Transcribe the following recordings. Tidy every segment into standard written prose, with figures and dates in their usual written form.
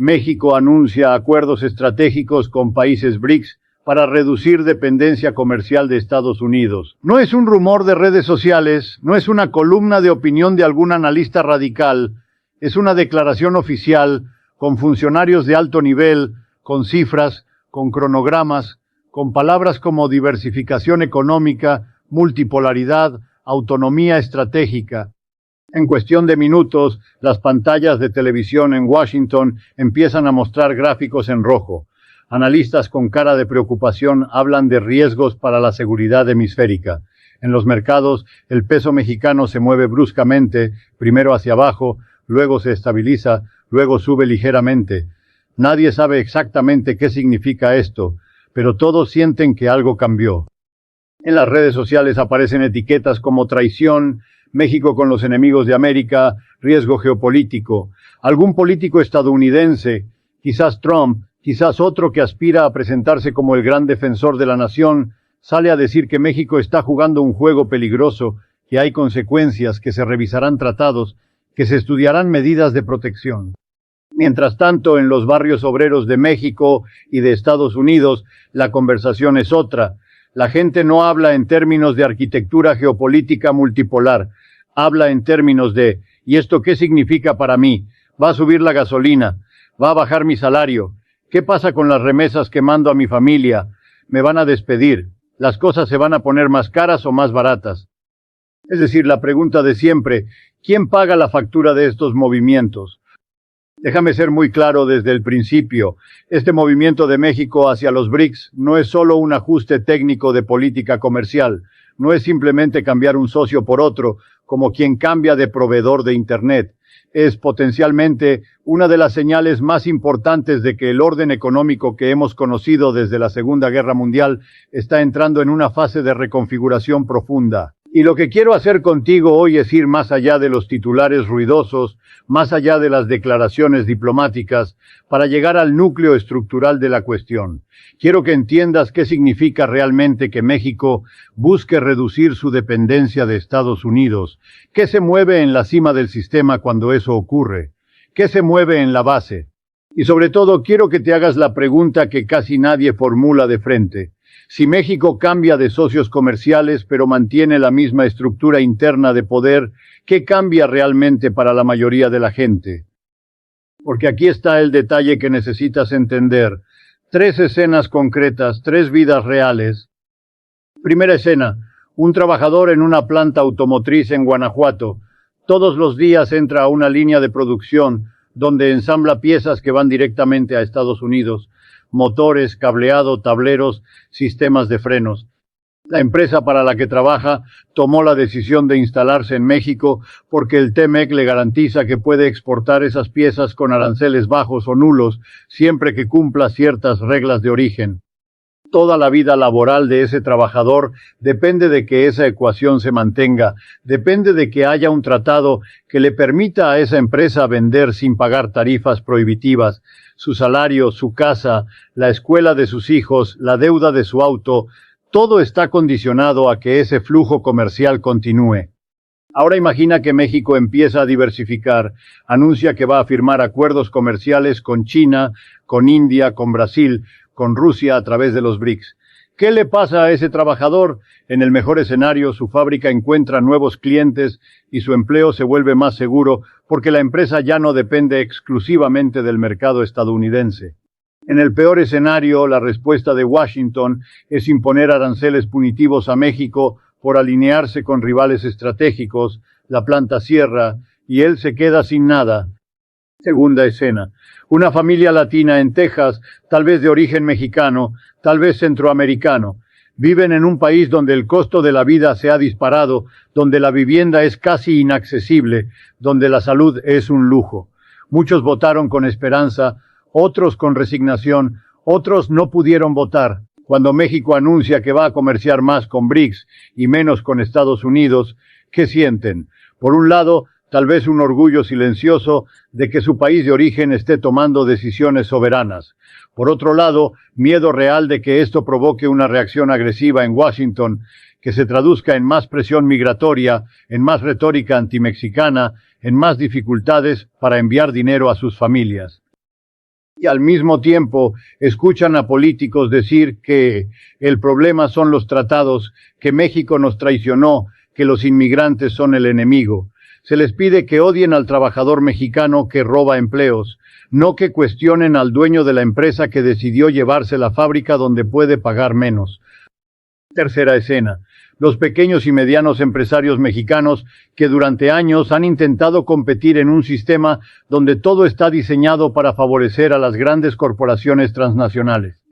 México anuncia acuerdos estratégicos con países BRICS para reducir dependencia comercial de Estados Unidos. No es un rumor de redes sociales, no es una columna de opinión de algún analista radical, es una declaración oficial con funcionarios de alto nivel, con cifras, con cronogramas, con palabras como diversificación económica, multipolaridad, autonomía estratégica. En cuestión de minutos, las pantallas de televisión en Washington empiezan a mostrar gráficos en rojo. Analistas con cara de preocupación hablan de riesgos para la seguridad hemisférica. En los mercados, el peso mexicano se mueve bruscamente, primero hacia abajo, luego se estabiliza, luego sube ligeramente. Nadie sabe exactamente qué significa esto, pero todos sienten que algo cambió. En las redes sociales aparecen etiquetas como traición, México con los enemigos de América, riesgo geopolítico. Algún político estadounidense, quizás Trump, quizás otro que aspira a presentarse como el gran defensor de la nación, sale a decir que México está jugando un juego peligroso, que hay consecuencias, que se revisarán tratados, que se estudiarán medidas de protección. Mientras tanto, en los barrios obreros de México y de Estados Unidos, la conversación es otra. La gente no habla en términos de arquitectura geopolítica multipolar, habla en términos de ¿y esto qué significa para mí? ¿Va a subir la gasolina? ¿Va a bajar mi salario? ¿Qué pasa con las remesas que mando a mi familia? ¿Me van a despedir? ¿Las cosas se van a poner más caras o más baratas? Es decir, la pregunta de siempre, ¿quién paga la factura de estos movimientos? Déjame ser muy claro desde el principio, este movimiento de México hacia los BRICS no es solo un ajuste técnico de política comercial, no es simplemente cambiar un socio por otro, como quien cambia de proveedor de Internet. Es potencialmente una de las señales más importantes de que el orden económico que hemos conocido desde la Segunda Guerra Mundial está entrando en una fase de reconfiguración profunda. Y lo que quiero hacer contigo hoy es ir más allá de los titulares ruidosos, más allá de las declaraciones diplomáticas, para llegar al núcleo estructural de la cuestión. Quiero que entiendas qué significa realmente que México busque reducir su dependencia de Estados Unidos, qué se mueve en la cima del sistema cuando eso ocurre, qué se mueve en la base. Y sobre todo quiero que te hagas la pregunta que casi nadie formula de frente. Si México cambia de socios comerciales pero mantiene la misma estructura interna de poder, ¿qué cambia realmente para la mayoría de la gente? Porque aquí está el detalle que necesitas entender. 3 escenas concretas, 3 vidas reales. Primera escena, un trabajador en una planta automotriz en Guanajuato. Todos los días entra a una línea de producción donde ensambla piezas que van directamente a Estados Unidos. Motores, cableado, tableros, sistemas de frenos. La empresa para la que trabaja tomó la decisión de instalarse en México porque el TEMEC le garantiza que puede exportar esas piezas con aranceles bajos o nulos siempre que cumpla ciertas reglas de origen. Toda la vida laboral de ese trabajador depende de que esa ecuación se mantenga, depende de que haya un tratado que le permita a esa empresa vender sin pagar tarifas prohibitivas, su salario, su casa, la escuela de sus hijos, la deuda de su auto, todo está condicionado a que ese flujo comercial continúe. Ahora imagina que México empieza a diversificar, anuncia que va a firmar acuerdos comerciales con China, con India, con Brasil, con Rusia a través de los BRICS. ¿Qué le pasa a ese trabajador? En el mejor escenario, su fábrica encuentra nuevos clientes y su empleo se vuelve más seguro porque la empresa ya no depende exclusivamente del mercado estadounidense. En el peor escenario, la respuesta de Washington es imponer aranceles punitivos a México por alinearse con rivales estratégicos, la planta cierra y él se queda sin nada. Segunda escena. Una familia latina en Texas, tal vez de origen mexicano, tal vez centroamericano. Viven en un país donde el costo de la vida se ha disparado, donde la vivienda es casi inaccesible, donde la salud es un lujo. Muchos votaron con esperanza, otros con resignación, otros no pudieron votar. Cuando México anuncia que va a comerciar más con BRICS y menos con Estados Unidos, ¿qué sienten? Por un lado, tal vez un orgullo silencioso de que su país de origen esté tomando decisiones soberanas. Por otro lado, miedo real de que esto provoque una reacción agresiva en Washington, que se traduzca en más presión migratoria, en más retórica antimexicana, en más dificultades para enviar dinero a sus familias. Y al mismo tiempo escuchan a políticos decir que el problema son los tratados, que México nos traicionó, que los inmigrantes son el enemigo. Se les pide que odien al trabajador mexicano que roba empleos, no que cuestionen al dueño de la empresa que decidió llevarse la fábrica donde puede pagar menos. Tercera escena. Los pequeños y medianos empresarios mexicanos que durante años han intentado competir en un sistema donde todo está diseñado para favorecer a las grandes corporaciones transnacionales.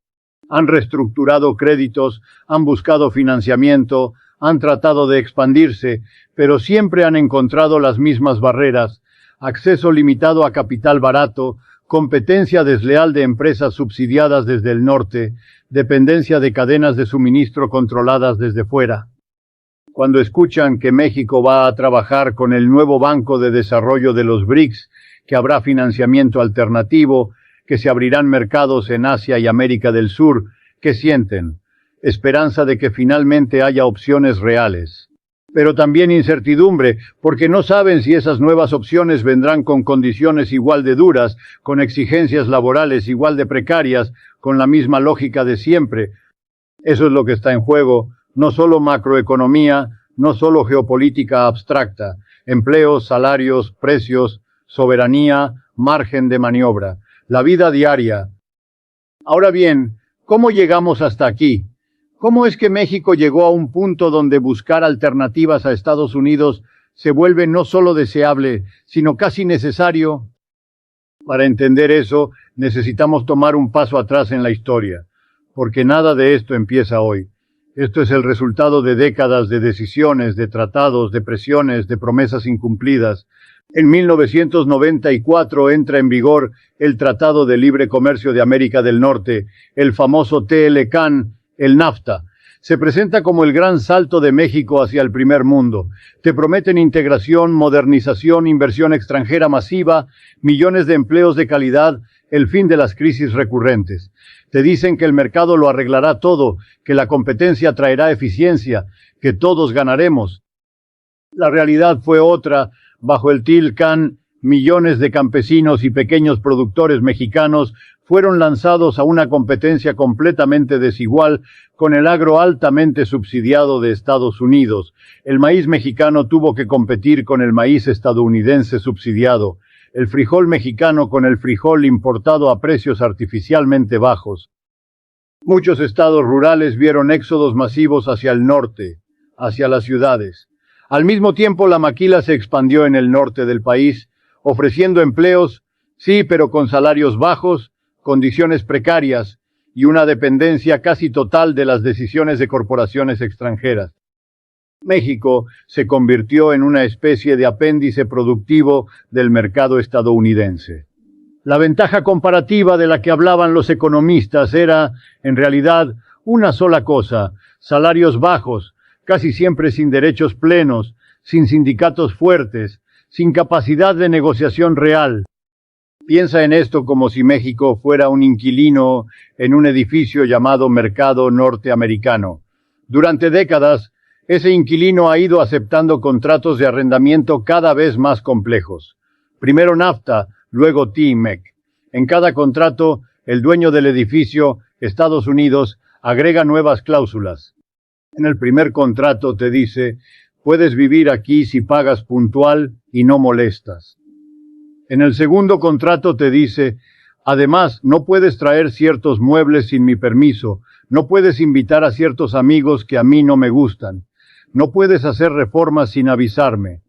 Han reestructurado créditos, han buscado financiamiento, han tratado de expandirse, pero siempre han encontrado las mismas barreras: acceso limitado a capital barato, competencia desleal de empresas subsidiadas desde el norte, dependencia de cadenas de suministro controladas desde fuera. Cuando escuchan que México va a trabajar con el nuevo Banco de Desarrollo de los BRICS, que habrá financiamiento alternativo, que se abrirán mercados en Asia y América del Sur, ¿qué sienten? Esperanza de que finalmente haya opciones reales. Pero también incertidumbre, porque no saben si esas nuevas opciones vendrán con condiciones igual de duras, con exigencias laborales igual de precarias, con la misma lógica de siempre. Eso es lo que está en juego, no solo macroeconomía, no solo geopolítica abstracta, empleos, salarios, precios, soberanía, margen de maniobra, la vida diaria. Ahora bien, ¿cómo llegamos hasta aquí? ¿Cómo es que México llegó a un punto donde buscar alternativas a Estados Unidos se vuelve no solo deseable, sino casi necesario? Para entender eso, necesitamos tomar un paso atrás en la historia, porque nada de esto empieza hoy. Esto es el resultado de décadas de decisiones, de tratados, de presiones, de promesas incumplidas. En 1994 entra en vigor el Tratado de Libre Comercio de América del Norte, el famoso TLCAN, el NAFTA. Se presenta como el gran salto de México hacia el primer mundo. Te prometen integración, modernización, inversión extranjera masiva, millones de empleos de calidad, el fin de las crisis recurrentes. Te dicen que el mercado lo arreglará todo, que la competencia traerá eficiencia, que todos ganaremos. La realidad fue otra. Bajo el TLCAN, millones de campesinos y pequeños productores mexicanos fueron lanzados a una competencia completamente desigual con el agro altamente subsidiado de Estados Unidos. El maíz mexicano tuvo que competir con el maíz estadounidense subsidiado, el frijol mexicano con el frijol importado a precios artificialmente bajos. Muchos estados rurales vieron éxodos masivos hacia el norte, hacia las ciudades. Al mismo tiempo, la maquila se expandió en el norte del país, ofreciendo empleos, sí, pero con salarios bajos, condiciones precarias y una dependencia casi total de las decisiones de corporaciones extranjeras. México se convirtió en una especie de apéndice productivo del mercado estadounidense. La ventaja comparativa de la que hablaban los economistas era, en realidad, una sola cosa: salarios bajos, casi siempre sin derechos plenos, sin sindicatos fuertes, sin capacidad de negociación real. Piensa en esto como si México fuera un inquilino en un edificio llamado Mercado Norteamericano. Durante décadas, ese inquilino ha ido aceptando contratos de arrendamiento cada vez más complejos. Primero NAFTA, luego TMEC. En cada contrato, el dueño del edificio, Estados Unidos, agrega nuevas cláusulas. En el primer contrato te dice: puedes vivir aquí si pagas puntual y no molestas. En el segundo contrato te dice: además, no puedes traer ciertos muebles sin mi permiso, no puedes invitar a ciertos amigos que a mí no me gustan, no puedes hacer reformas sin avisarme.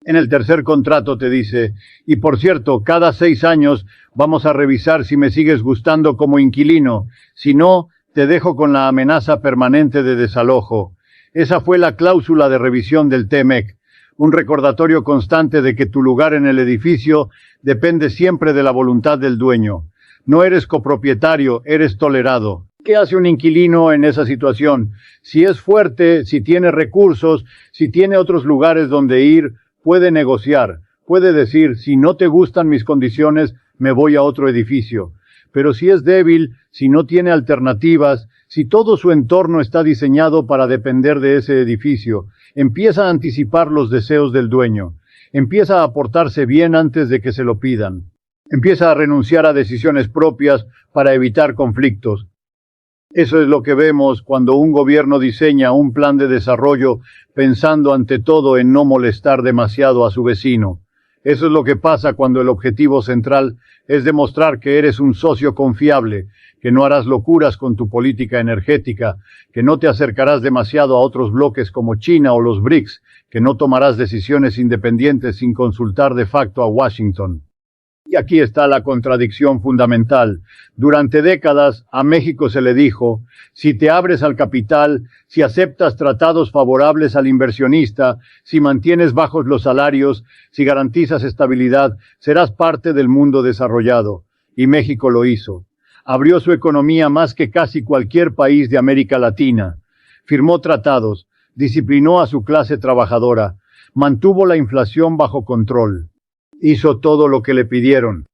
En el tercer contrato te dice: y por cierto, cada 6 años vamos a revisar si me sigues gustando como inquilino, si no, te dejo con la amenaza permanente de desalojo. Esa fue la cláusula de revisión del TMEC. Un recordatorio constante de que tu lugar en el edificio depende siempre de la voluntad del dueño. No eres copropietario, eres tolerado. ¿Qué hace un inquilino en esa situación? Si es fuerte, si tiene recursos, si tiene otros lugares donde ir, puede negociar. Puede decir: si no te gustan mis condiciones, me voy a otro edificio. Pero si es débil, si no tiene alternativas, si todo su entorno está diseñado para depender de ese edificio, empieza a anticipar los deseos del dueño, empieza a portarse bien antes de que se lo pidan. Empieza a renunciar a decisiones propias para evitar conflictos. Eso es lo que vemos cuando un gobierno diseña un plan de desarrollo pensando ante todo en no molestar demasiado a su vecino. Eso es lo que pasa cuando el objetivo central es demostrar que eres un socio confiable, que no harás locuras con tu política energética, que no te acercarás demasiado a otros bloques como China o los BRICS, que no tomarás decisiones independientes sin consultar de facto a Washington. Y aquí está la contradicción fundamental. Durante décadas a México se le dijo, si te abres al capital, si aceptas tratados favorables al inversionista, si mantienes bajos los salarios, si garantizas estabilidad, serás parte del mundo desarrollado. Y México lo hizo. Abrió su economía más que casi cualquier país de América Latina. Firmó tratados, disciplinó a su clase trabajadora, mantuvo la inflación bajo control. Hizo todo lo que le pidieron.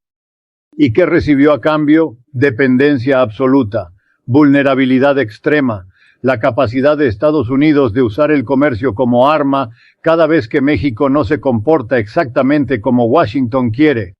¿Y qué recibió a cambio? Dependencia absoluta, vulnerabilidad extrema, la capacidad de Estados Unidos de usar el comercio como arma cada vez que México no se comporta exactamente como Washington quiere.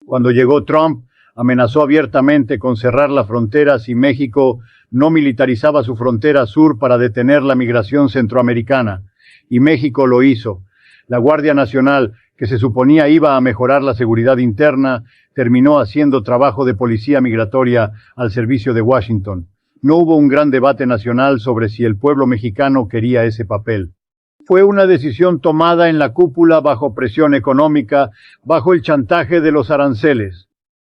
Cuando llegó Trump, amenazó abiertamente con cerrar la frontera si México no militarizaba su frontera sur para detener la migración centroamericana. Y México lo hizo. La Guardia Nacional, que se suponía iba a mejorar la seguridad interna, terminó haciendo trabajo de policía migratoria al servicio de Washington. No hubo un gran debate nacional sobre si el pueblo mexicano quería ese papel. Fue una decisión tomada en la cúpula bajo presión económica, bajo el chantaje de los aranceles.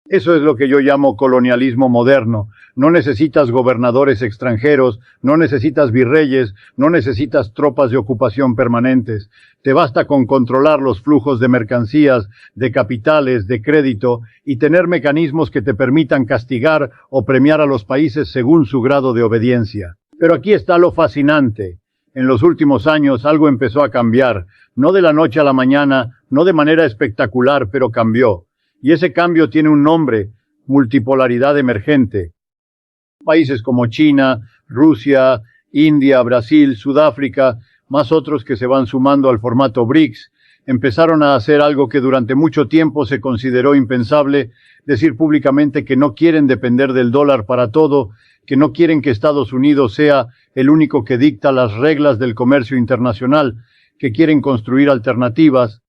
Eso es lo que yo llamo colonialismo moderno. No necesitas gobernadores extranjeros, no necesitas virreyes, no necesitas tropas de ocupación permanentes. Te basta con controlar los flujos de mercancías, de capitales, de crédito y tener mecanismos que te permitan castigar o premiar a los países según su grado de obediencia. Pero aquí está lo fascinante. En los últimos años algo empezó a cambiar, no de la noche a la mañana, no de manera espectacular, pero cambió. Y ese cambio tiene un nombre, multipolaridad emergente. Países como China, Rusia, India, Brasil, Sudáfrica, más otros que se van sumando al formato BRICS, empezaron a hacer algo que durante mucho tiempo se consideró impensable, decir públicamente que no quieren depender del dólar para todo, que no quieren que Estados Unidos sea el único que dicta las reglas del comercio internacional, que quieren construir alternativas.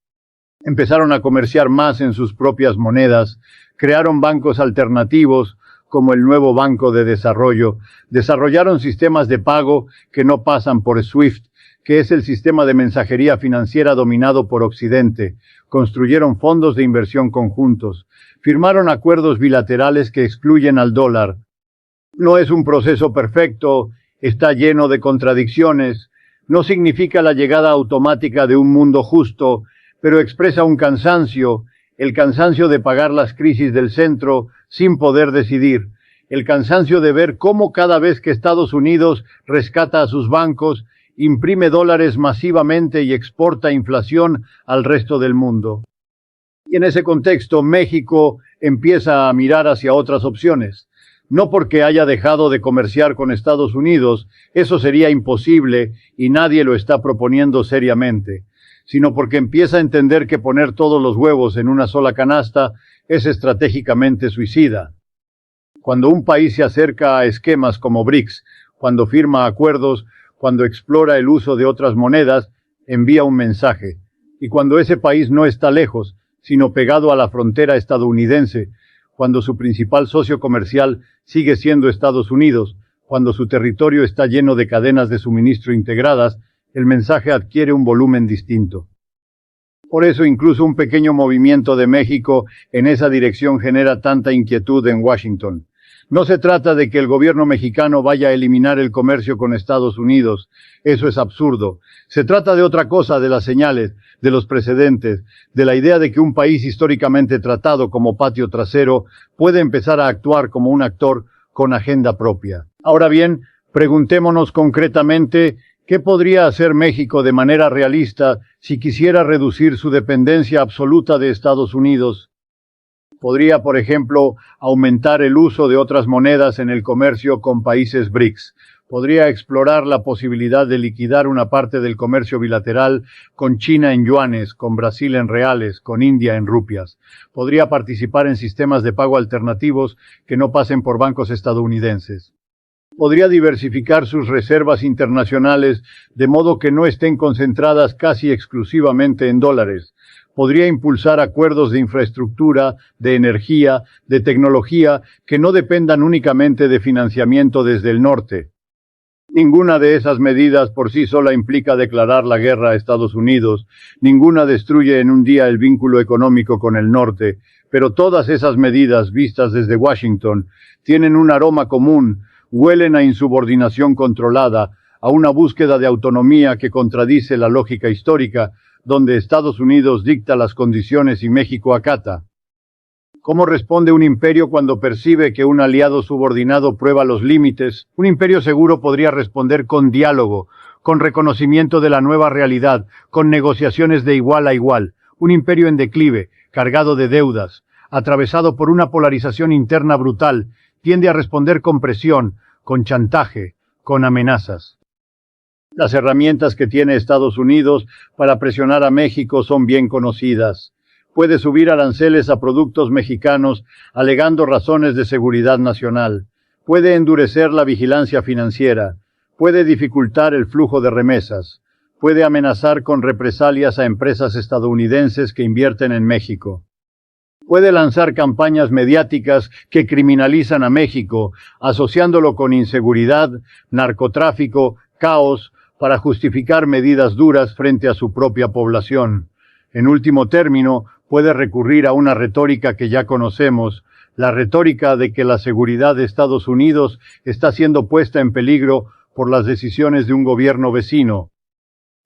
Empezaron a comerciar más en sus propias monedas, crearon bancos alternativos, como el nuevo Banco de Desarrollo, desarrollaron sistemas de pago que no pasan por SWIFT, que es el sistema de mensajería financiera dominado por Occidente, construyeron fondos de inversión conjuntos, firmaron acuerdos bilaterales que excluyen al dólar. No es un proceso perfecto, está lleno de contradicciones, no significa la llegada automática de un mundo justo, pero expresa un cansancio, el cansancio de pagar las crisis del centro sin poder decidir, el cansancio de ver cómo cada vez que Estados Unidos rescata a sus bancos, imprime dólares masivamente y exporta inflación al resto del mundo. Y en ese contexto, México empieza a mirar hacia otras opciones. No porque haya dejado de comerciar con Estados Unidos, eso sería imposible y nadie lo está proponiendo seriamente, sino porque empieza a entender que poner todos los huevos en una sola canasta es estratégicamente suicida. Cuando un país se acerca a esquemas como BRICS, cuando firma acuerdos, cuando explora el uso de otras monedas, envía un mensaje. Y cuando ese país no está lejos, sino pegado a la frontera estadounidense, cuando su principal socio comercial sigue siendo Estados Unidos, cuando su territorio está lleno de cadenas de suministro integradas, el mensaje adquiere un volumen distinto. Por eso incluso un pequeño movimiento de México en esa dirección genera tanta inquietud en Washington. No se trata de que el gobierno mexicano vaya a eliminar el comercio con Estados Unidos. Eso es absurdo. Se trata de otra cosa, de las señales, de los precedentes, de la idea de que un país históricamente tratado como patio trasero puede empezar a actuar como un actor con agenda propia. Ahora bien, preguntémonos concretamente, ¿qué podría hacer México de manera realista si quisiera reducir su dependencia absoluta de Estados Unidos? Podría, por ejemplo, aumentar el uso de otras monedas en el comercio con países BRICS. Podría explorar la posibilidad de liquidar una parte del comercio bilateral con China en yuanes, con Brasil en reales, con India en rupias. Podría participar en sistemas de pago alternativos que no pasen por bancos estadounidenses. Podría diversificar sus reservas internacionales de modo que no estén concentradas casi exclusivamente en dólares. Podría impulsar acuerdos de infraestructura, de energía, de tecnología que no dependan únicamente de financiamiento desde el norte. Ninguna de esas medidas por sí sola implica declarar la guerra a Estados Unidos, ninguna destruye en un día el vínculo económico con el norte, pero todas esas medidas vistas desde Washington tienen un aroma común, huelen a insubordinación controlada, a una búsqueda de autonomía que contradice la lógica histórica, donde Estados Unidos dicta las condiciones y México acata. ¿Cómo responde un imperio cuando percibe que un aliado subordinado prueba los límites? Un imperio seguro podría responder con diálogo, con reconocimiento de la nueva realidad, con negociaciones de igual a igual. Un imperio en declive, cargado de deudas, atravesado por una polarización interna brutal, tiende a responder con presión, con chantaje, con amenazas. Las herramientas que tiene Estados Unidos para presionar a México son bien conocidas. Puede subir aranceles a productos mexicanos alegando razones de seguridad nacional. Puede endurecer la vigilancia financiera. Puede dificultar el flujo de remesas. Puede amenazar con represalias a empresas estadounidenses que invierten en México. Puede lanzar campañas mediáticas que criminalizan a México, asociándolo con inseguridad, narcotráfico, caos, para justificar medidas duras frente a su propia población. En último término, puede recurrir a una retórica que ya conocemos, la retórica de que la seguridad de Estados Unidos está siendo puesta en peligro por las decisiones de un gobierno vecino.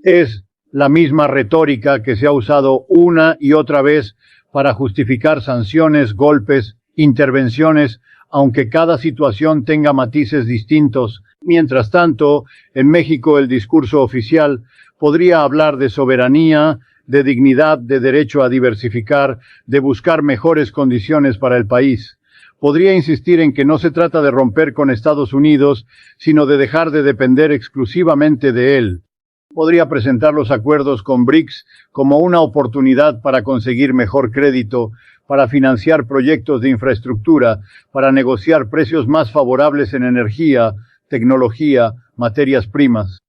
Es la misma retórica que se ha usado una y otra vez para justificar sanciones, golpes, intervenciones, aunque cada situación tenga matices distintos. Mientras tanto, en México el discurso oficial podría hablar de soberanía, de dignidad, de derecho a diversificar, de buscar mejores condiciones para el país. Podría insistir en que no se trata de romper con Estados Unidos, sino de dejar de depender exclusivamente de él. Podría presentar los acuerdos con BRICS como una oportunidad para conseguir mejor crédito, para financiar proyectos de infraestructura, para negociar precios más favorables en energía, tecnología, materias primas.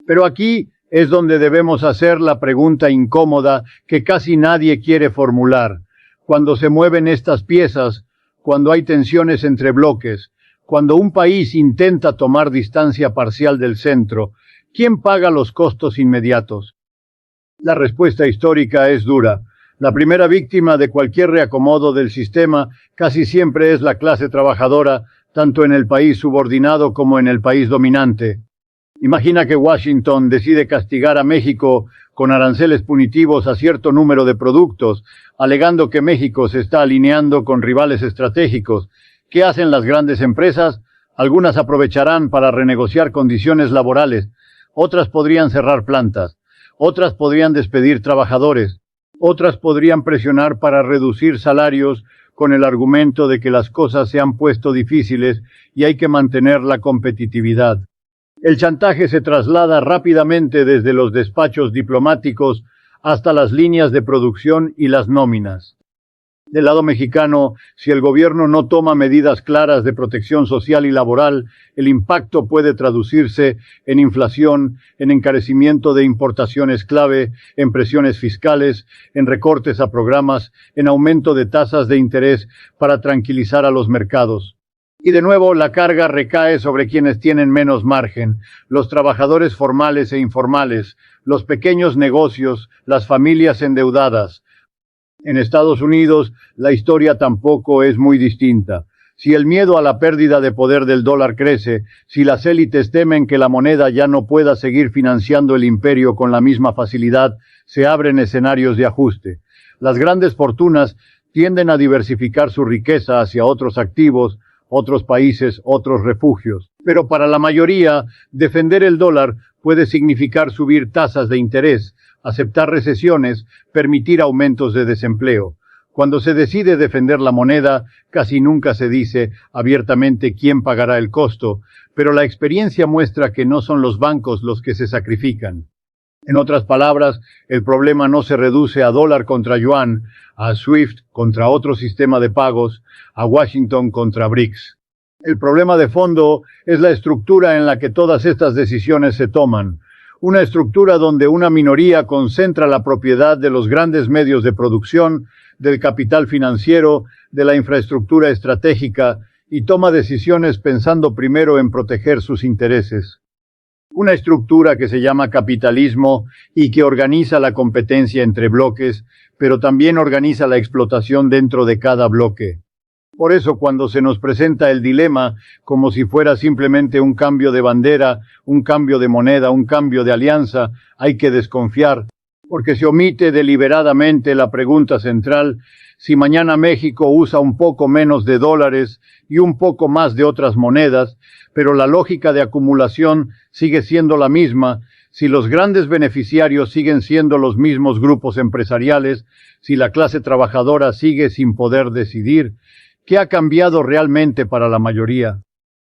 Pero aquí es donde debemos hacer la pregunta incómoda que casi nadie quiere formular. Cuando se mueven estas piezas, cuando hay tensiones entre bloques, cuando un país intenta tomar distancia parcial del centro, ¿quién paga los costos inmediatos? La respuesta histórica es dura. La primera víctima de cualquier reacomodo del sistema casi siempre es la clase trabajadora, tanto en el país subordinado como en el país dominante. Imagina que Washington decide castigar a México con aranceles punitivos a cierto número de productos, alegando que México se está alineando con rivales estratégicos. ¿Qué hacen las grandes empresas? Algunas aprovecharán para renegociar condiciones laborales, otras podrían cerrar plantas, otras podrían despedir trabajadores, otras podrían presionar para reducir salarios con el argumento de que las cosas se han puesto difíciles y hay que mantener la competitividad. El chantaje se traslada rápidamente desde los despachos diplomáticos hasta las líneas de producción y las nóminas. Del lado mexicano, si el gobierno no toma medidas claras de protección social y laboral, el impacto puede traducirse en inflación, en encarecimiento de importaciones clave, en presiones fiscales, en recortes a programas, en aumento de tasas de interés para tranquilizar a los mercados. Y de nuevo la carga recae sobre quienes tienen menos margen, los trabajadores formales e informales, los pequeños negocios, las familias endeudadas. En Estados Unidos la historia tampoco es muy distinta. Si el miedo a la pérdida de poder del dólar crece, si las élites temen que la moneda ya no pueda seguir financiando el imperio con la misma facilidad, se abren escenarios de ajuste. Las grandes fortunas tienden a diversificar su riqueza hacia otros activos, otros países, otros refugios. Pero para la mayoría, defender el dólar puede significar subir tasas de interés, aceptar recesiones, permitir aumentos de desempleo. Cuando se decide defender la moneda, casi nunca se dice abiertamente quién pagará el costo, pero la experiencia muestra que no son los bancos los que se sacrifican. En otras palabras, el problema no se reduce a dólar contra yuan, a SWIFT contra otro sistema de pagos, a Washington contra BRICS. El problema de fondo es la estructura en la que todas estas decisiones se toman. Una estructura donde una minoría concentra la propiedad de los grandes medios de producción, del capital financiero, de la infraestructura estratégica y toma decisiones pensando primero en proteger sus intereses. Una estructura que se llama capitalismo y que organiza la competencia entre bloques, pero también organiza la explotación dentro de cada bloque. Por eso, cuando se nos presenta el dilema como si fuera simplemente un cambio de bandera, un cambio de moneda, un cambio de alianza, hay que desconfiar, porque se omite deliberadamente la pregunta central: si mañana México usa un poco menos de dólares y un poco más de otras monedas, pero la lógica de acumulación sigue siendo la misma, si los grandes beneficiarios siguen siendo los mismos grupos empresariales, si la clase trabajadora sigue sin poder decidir, ¿qué ha cambiado realmente para la mayoría?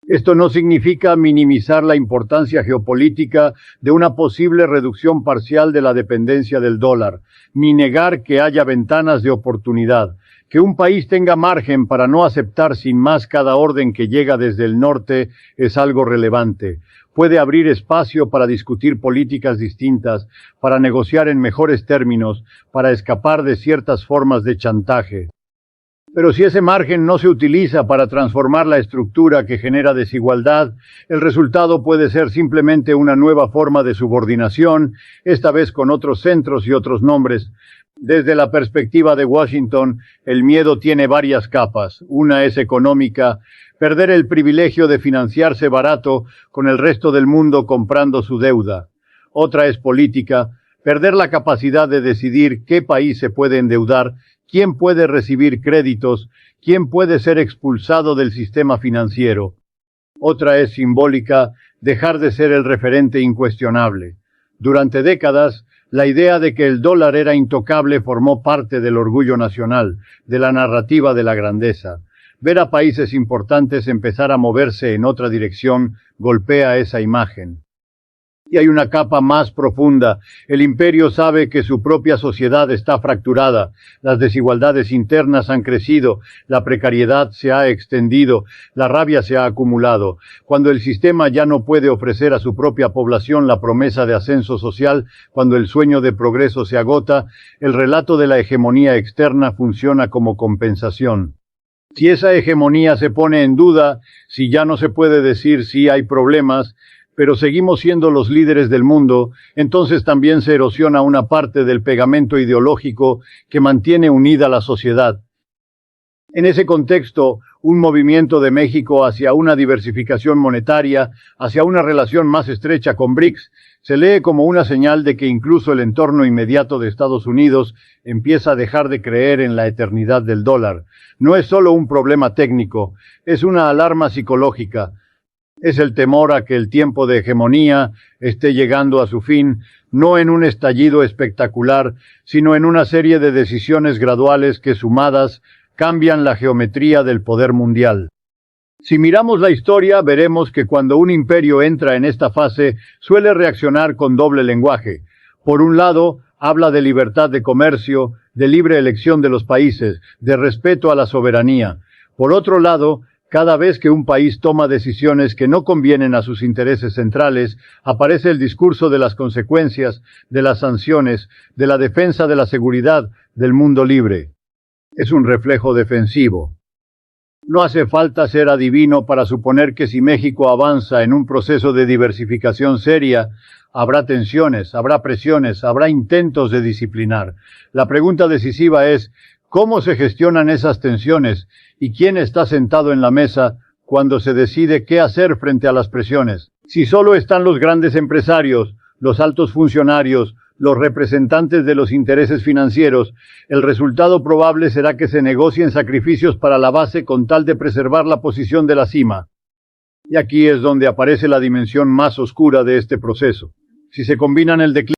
Esto no significa minimizar la importancia geopolítica de una posible reducción parcial de la dependencia del dólar, ni negar que haya ventanas de oportunidad. Que un país tenga margen para no aceptar sin más cada orden que llega desde el norte es algo relevante. Puede abrir espacio para discutir políticas distintas, para negociar en mejores términos, para escapar de ciertas formas de chantaje. Pero si ese margen no se utiliza para transformar la estructura que genera desigualdad, el resultado puede ser simplemente una nueva forma de subordinación, esta vez con otros centros y otros nombres. Desde la perspectiva de Washington, el miedo tiene varias capas. Una es económica: perder el privilegio de financiarse barato con el resto del mundo comprando su deuda. Otra es política: perder la capacidad de decidir qué país se puede endeudar, quién puede recibir créditos, quién puede ser expulsado del sistema financiero. Otra es simbólica: dejar de ser el referente incuestionable. Durante décadas, la idea de que el dólar era intocable formó parte del orgullo nacional, de la narrativa de la grandeza. Ver a países importantes empezar a moverse en otra dirección golpea esa imagen. Y hay una capa más profunda. El imperio sabe que su propia sociedad está fracturada, las desigualdades internas han crecido, la precariedad se ha extendido, la rabia se ha acumulado. Cuando el sistema ya no puede ofrecer a su propia población la promesa de ascenso social, cuando el sueño de progreso se agota, el relato de la hegemonía externa funciona como compensación. Si esa hegemonía se pone en duda, si ya no se puede decir si hay problemas, pero seguimos siendo los líderes del mundo, entonces también se erosiona una parte del pegamento ideológico que mantiene unida la sociedad. En ese contexto, un movimiento de México hacia una diversificación monetaria, hacia una relación más estrecha con BRICS, se lee como una señal de que incluso el entorno inmediato de Estados Unidos empieza a dejar de creer en la eternidad del dólar. No es solo un problema técnico, es una alarma psicológica. Es el temor a que el tiempo de hegemonía esté llegando a su fin, no en un estallido espectacular, sino en una serie de decisiones graduales que, sumadas, cambian la geometría del poder mundial. Si miramos la historia, veremos que cuando un imperio entra en esta fase, suele reaccionar con doble lenguaje. Por un lado, habla de libertad de comercio, de libre elección de los países, de respeto a la soberanía. Por otro lado, cada vez que un país toma decisiones que no convienen a sus intereses centrales, aparece el discurso de las consecuencias, de las sanciones, de la defensa de la seguridad, del mundo libre. Es un reflejo defensivo. No hace falta ser adivino para suponer que si México avanza en un proceso de diversificación seria, habrá tensiones, habrá presiones, habrá intentos de disciplinar. La pregunta decisiva es: ¿cómo se gestionan esas tensiones y quién está sentado en la mesa cuando se decide qué hacer frente a las presiones? Si solo están los grandes empresarios, los altos funcionarios, los representantes de los intereses financieros, el resultado probable será que se negocien sacrificios para la base con tal de preservar la posición de la cima. Y aquí es donde aparece la dimensión más oscura de este proceso. Si se combinan el declive